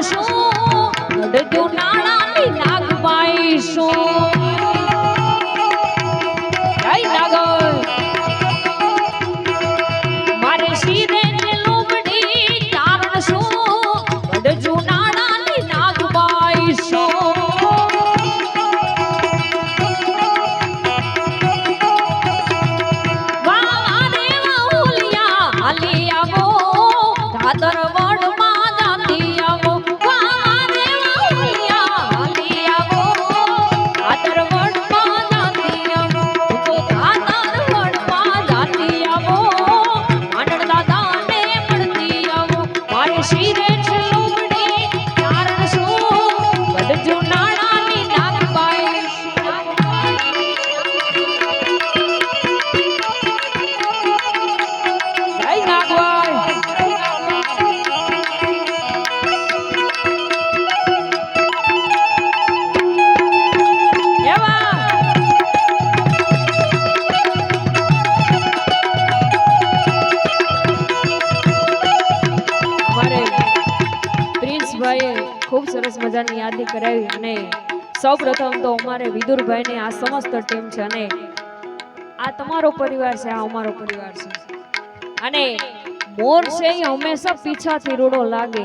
શું ગડજો નાણાની નાગબાઈ શું જય નાગર મારે શિરે લોબડી કારણ શું ગડજો નાણાની નાગબાઈ શું વારે વાઉલિયા હાલી આવો દાદર વડમાં જાતી આવો વારે વાઉલિયા હાલી આવો દાદર વડમાં જાતી આવો તો દાદર વડમાં જાતી આવો આનંદ દાદાને મળતી આવો મારે શિરે લોબડી કારણ શું ગડજો નાણાની નાગબાઈ જય નાગબાઈ એવા અમારે પ્રિન્સભાઈએ ખૂબ સરસ મજાની યાદી કરાવી અને સૌપ્રથમ તો અમારે વિદુરભાઈને આ સમસ્ત ટીમ છે અને આ તમારો પરિવાર છે આ અમારો પરિવાર છે અને મોર છે એ હંમેશા પીછાથી રૂડો લાગે